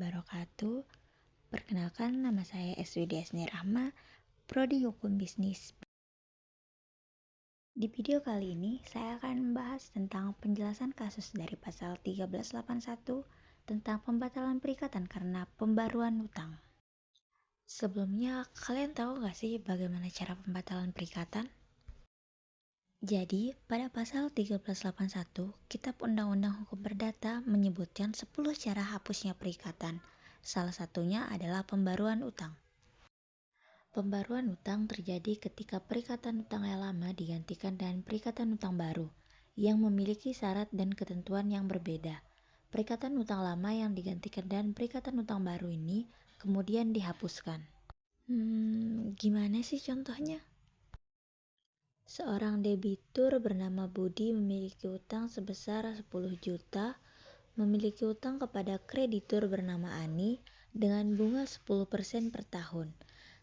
wabarakatuh. Perkenalkan, nama saya Eswidi Asni Rahma, Prodi Hukum Bisnis. Di video kali ini, saya akan membahas tentang penjelasan kasus dari pasal 1381 tentang pembatalan perikatan karena pembaruan utang. Sebelumnya, kalian tahu nggak sih bagaimana cara pembatalan perikatan? Jadi, pada pasal 1381, Kitab Undang-Undang Hukum Perdata menyebutkan 10 cara hapusnya perikatan. Salah satunya adalah pembaruan utang. Pembaruan utang terjadi ketika perikatan utang yang lama digantikan dengan perikatan utang baru, yang memiliki syarat dan ketentuan yang berbeda. Perikatan utang lama yang digantikan dengan perikatan utang baru ini kemudian dihapuskan. Gimana sih contohnya? Seorang debitur bernama Budi memiliki utang sebesar 10 juta, memiliki utang kepada kreditur bernama Ani dengan bunga 10% per tahun.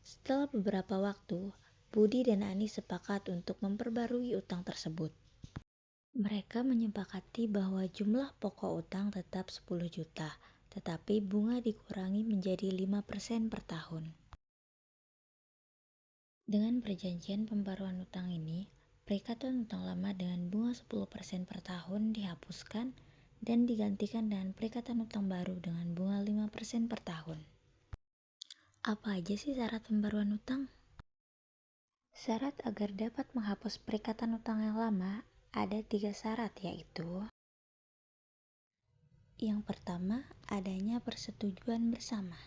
Setelah beberapa waktu, Budi dan Ani sepakat untuk memperbarui utang tersebut. Mereka menyepakati bahwa jumlah pokok utang tetap 10 juta, tetapi bunga dikurangi menjadi 5% per tahun. Dengan perjanjian pembaruan utang ini, perikatan utang lama dengan bunga 10% per tahun dihapuskan dan digantikan dengan perikatan utang baru dengan bunga 5% per tahun. Apa aja sih syarat pembaruan utang? Syarat agar dapat menghapus perikatan utang yang lama ada 3 syarat, yaitu: yang pertama, adanya persetujuan bersama.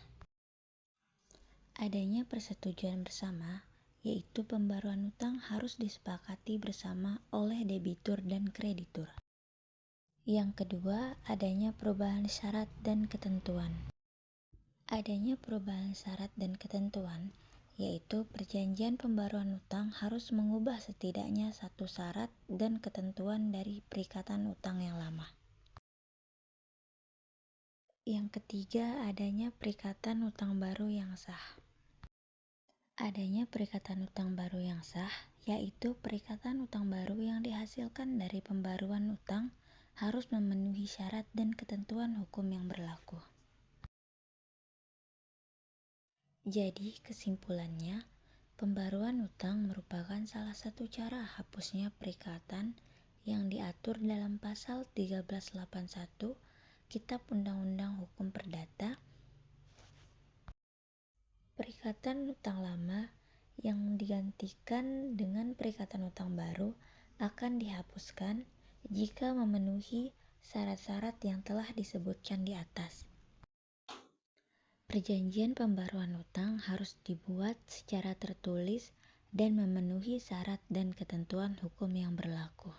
Adanya persetujuan bersama yaitu pembaruan utang harus disepakati bersama oleh debitur dan kreditur. Yang kedua, adanya perubahan syarat dan ketentuan. Adanya perubahan syarat dan ketentuan, yaitu perjanjian pembaruan utang harus mengubah setidaknya satu syarat dan ketentuan dari perikatan utang yang lama. Yang ketiga, adanya perikatan utang baru yang sah. Adanya perikatan utang baru yang sah, yaitu perikatan utang baru yang dihasilkan dari pembaruan utang harus memenuhi syarat dan ketentuan hukum yang berlaku. Jadi, kesimpulannya, pembaruan utang merupakan salah satu cara hapusnya perikatan yang diatur dalam pasal 1381 Kitab Undang-Undang Hukum Perdata. Perikatan utang lama yang digantikan dengan perikatan utang baru akan dihapuskan jika memenuhi syarat-syarat yang telah disebutkan di atas. Perjanjian pembaruan utang harus dibuat secara tertulis dan memenuhi syarat dan ketentuan hukum yang berlaku.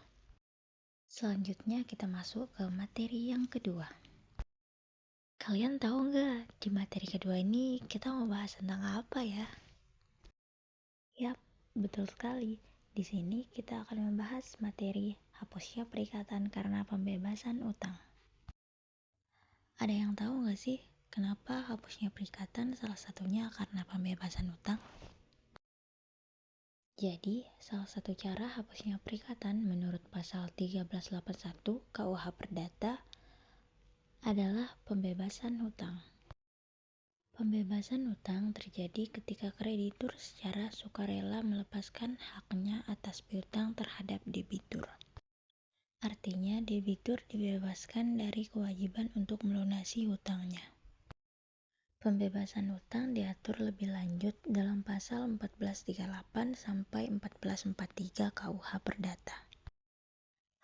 Selanjutnya kita masuk ke materi yang kedua. Kalian tahu nggak di materi kedua ini kita mau bahas tentang apa ya? Yap, betul sekali. Di sini kita akan membahas materi hapusnya perikatan karena pembebasan utang. Ada yang tahu nggak sih kenapa hapusnya perikatan salah satunya karena pembebasan utang? Jadi, salah satu cara hapusnya perikatan menurut pasal 1381 KUH Perdata adalah pembebasan hutang. Pembebasan hutang terjadi ketika kreditur secara sukarela melepaskan haknya atas piutang terhadap debitur. Artinya, debitur dibebaskan dari kewajiban untuk melunasi hutangnya. Pembebasan hutang diatur lebih lanjut dalam pasal 1438 sampai 1443 KUH Perdata.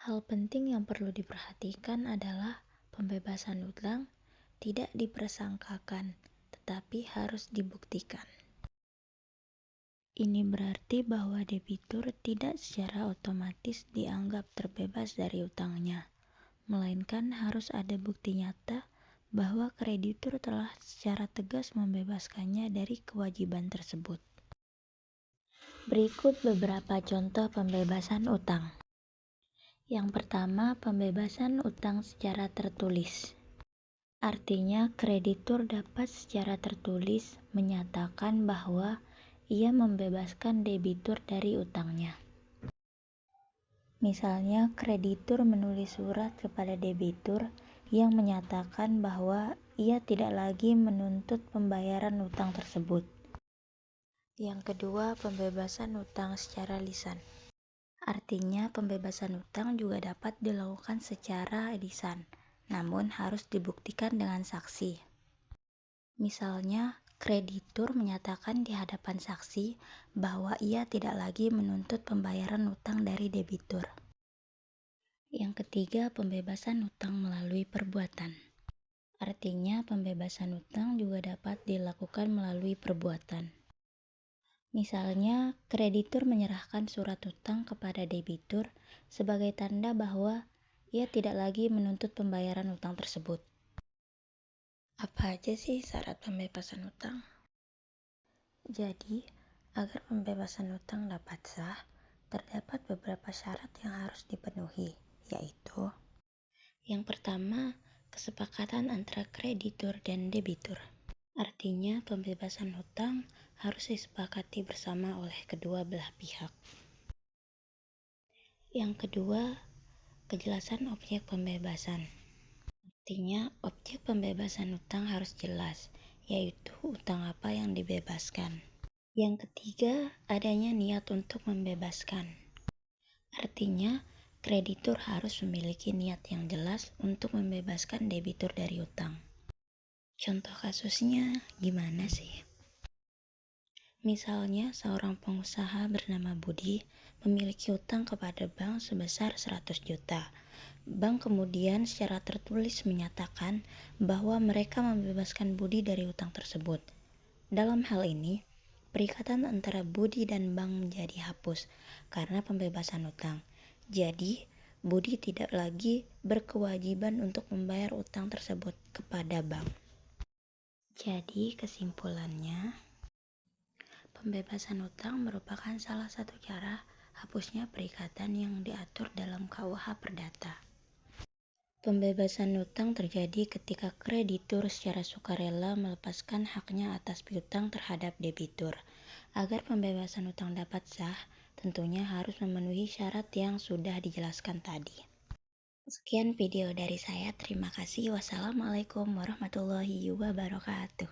Hal penting yang perlu diperhatikan adalah pembebasan hutang tidak dipersangkakan, tetapi harus dibuktikan. Ini berarti bahwa debitur tidak secara otomatis dianggap terbebas dari utangnya, melainkan harus ada bukti nyata bahwa kreditur telah secara tegas membebaskannya dari kewajiban tersebut. Berikut beberapa contoh pembebasan utang. Yang pertama, pembebasan utang secara tertulis. Artinya, kreditur dapat secara tertulis menyatakan bahwa ia membebaskan debitur dari utangnya. Misalnya, kreditur menulis surat kepada debitur yang menyatakan bahwa ia tidak lagi menuntut pembayaran utang tersebut. Yang kedua, pembebasan utang secara lisan. Artinya, pembebasan utang juga dapat dilakukan secara lisan, namun harus dibuktikan dengan saksi. Misalnya, kreditur menyatakan di hadapan saksi bahwa ia tidak lagi menuntut pembayaran utang dari debitur. Yang ketiga, pembebasan utang melalui perbuatan. Artinya, pembebasan utang juga dapat dilakukan melalui perbuatan. Misalnya, kreditur menyerahkan surat utang kepada debitur sebagai tanda bahwa ia tidak lagi menuntut pembayaran utang tersebut. Apa aja sih syarat pembebasan utang? Jadi, agar pembebasan utang dapat sah, terdapat beberapa syarat yang harus dipenuhi, yaitu yang pertama, kesepakatan antara kreditur dan debitur. Artinya, pembebasan hutang harus disepakati bersama oleh kedua belah pihak. Yang kedua, kejelasan objek pembebasan. Artinya, objek pembebasan hutang harus jelas, yaitu hutang apa yang dibebaskan. Yang ketiga, adanya niat untuk membebaskan. Artinya, kreditur harus memiliki niat yang jelas untuk membebaskan debitur dari hutang. Contoh kasusnya gimana sih? Misalnya, seorang pengusaha bernama Budi memiliki hutang kepada bank sebesar 100 juta. Bank kemudian secara tertulis menyatakan bahwa mereka membebaskan Budi dari hutang tersebut. Dalam hal ini, perikatan antara Budi dan bank menjadi hapus karena pembebasan hutang. Jadi, Budi tidak lagi berkewajiban untuk membayar hutang tersebut kepada bank. Jadi, kesimpulannya, pembebasan hutang merupakan salah satu cara hapusnya perikatan yang diatur dalam KUH Perdata. Pembebasan hutang terjadi ketika kreditur secara sukarela melepaskan haknya atas piutang terhadap debitur. Agar pembebasan hutang dapat sah, tentunya harus memenuhi syarat yang sudah dijelaskan tadi. Sekian video dari saya, terima kasih. Wassalamualaikum warahmatullahi wabarakatuh.